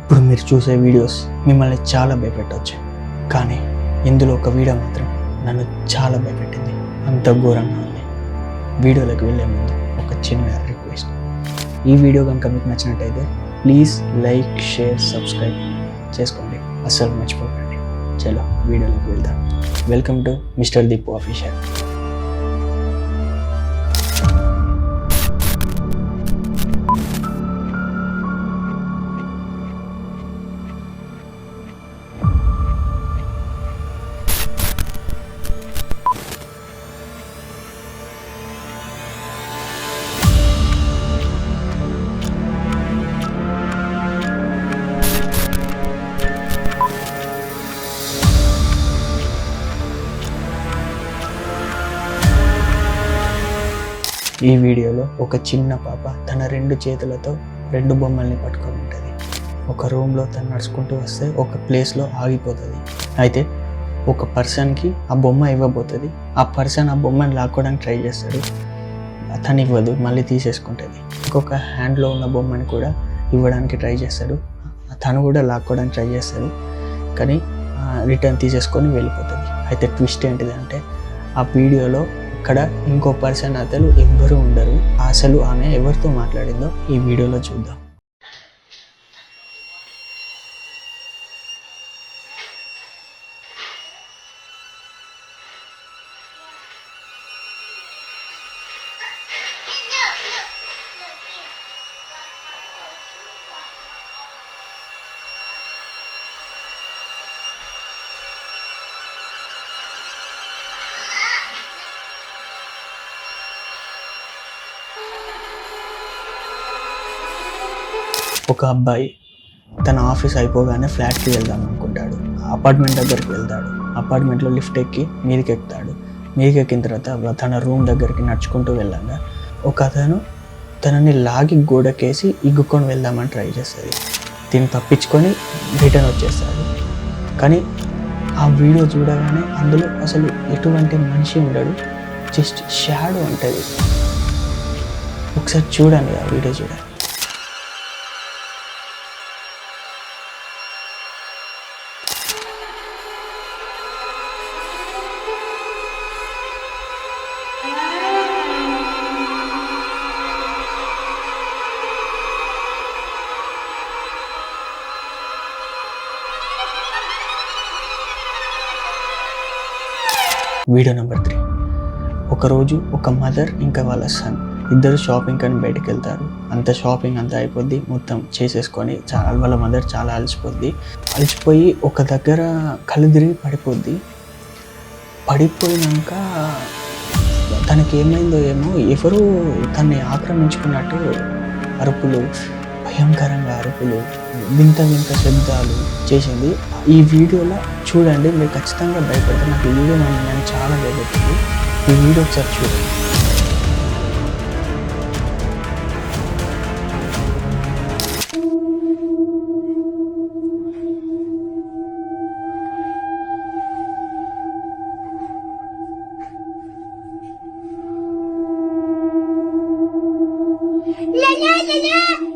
ఇప్పుడు మీరు చూసే వీడియోస్ మిమ్మల్ని చాలా భయపెట్టవచ్చు, కానీ ఇందులో ఒక వీడియో మాత్రం నన్ను చాలా భయపెట్టింది. అంత ఘోరంగా ఉంది. వీడియోలోకి వెళ్ళే ముందు ఒక చిన్న రిక్వెస్ట్, ఈ వీడియో కనుక మీకు నచ్చినట్టయితే ప్లీజ్ లైక్, షేర్, సబ్స్క్రైబ్ చేసుకోండి, అస్సలు మర్చిపోకండి. చలో వీడియోలోకి వెళ్దాం. Welcome to mister Deepu official. ఈ వీడియోలో ఒక చిన్న పాప తన 2 చేతులతో 2 బొమ్మల్ని పట్టుకొని ఉంటుంది. ఒక రూమ్లో తను నడుచుకుంటూ వస్తే ఒక ప్లేస్లో ఆగిపోతుంది. అయితే ఒక పర్సన్కి ఆ బొమ్మ ఇవ్వబోతుంది. ఆ పర్సన్ ఆ బొమ్మని లాక్కోవడానికి ట్రై చేస్తాడు, తను ఇవ్వదు, మళ్ళీ తీసేసుకుంటుంది. ఇంకొక హ్యాండ్లో ఉన్న బొమ్మని కూడా ఇవ్వడానికి ట్రై చేస్తాడు, తను కూడా లాక్కోవడానికి ట్రై చేస్తాడు, కానీ రిటర్న్ తీసేసుకొని వెళ్ళిపోతుంది. అయితే ట్విస్ట్ ఏంటిదంటే ఆ వీడియోలో ఇక్కడ ఇంకో పర్సన్ అతను ఎవ్వరూ ఉండరు. అసలు ఆమె ఎవరితో మాట్లాడిందో ఈ వీడియోలో చూద్దాం. ఒక అబ్బాయి తన ఆఫీస్ అయిపోగానే ఫ్లాట్కి వెళ్దాం అనుకుంటాడు. అపార్ట్మెంట్ దగ్గరికి వెళ్తాడు. అపార్ట్మెంట్లో లిఫ్ట్ ఎక్కి మీదకి ఎక్కుతాడు. మీదకి ఎక్కిన తర్వాత తన రూమ్ దగ్గరికి నడుచుకుంటూ వెళ్ళాక ఒక అతను తనని లాగి గోడకేసి ఇగ్గుకొని వెళ్దామని ట్రై చేస్తుంది. దీన్ని తప్పించుకొని రిటర్న్ వచ్చేస్తాడు. కానీ ఆ వీడియో చూడగానే అందులో అసలు ఎటువంటి మనిషి ఉండడు, జస్ట్ షాడో ఉంటుంది. ఒకసారి చూడండి, ఆ వీడియో చూడండి. Video number 3. ఒకరోజు ఒక మదర్ ఇంకా వాళ్ళ సన్ ఇద్దరు షాపింగ్ అని బయటకు వెళ్తారు. అంత షాపింగ్ అంతా అయిపోద్ది, మొత్తం చేసేసుకొని వాళ్ళ మదర్ చాలా అలసిపోయి ఒక దగ్గర కళ్ళు తిరిగి పడిపోయినాక తనకి ఏమైందో ఏమో, ఎవరు తనని ఆక్రమించుకున్నట్టు అరుపులు, భయంకరంగా అరుపులు, వింత శబ్దాలు చేసింది. ఈ వీడియోలో చూడండి, మీరు ఖచ్చితంగా భయపడతారు. నాకు ఈ వీడియో నన్ను చాలా భయపెట్టింది. ఈ వీడియో ఒకసారి చూడండి. La la la la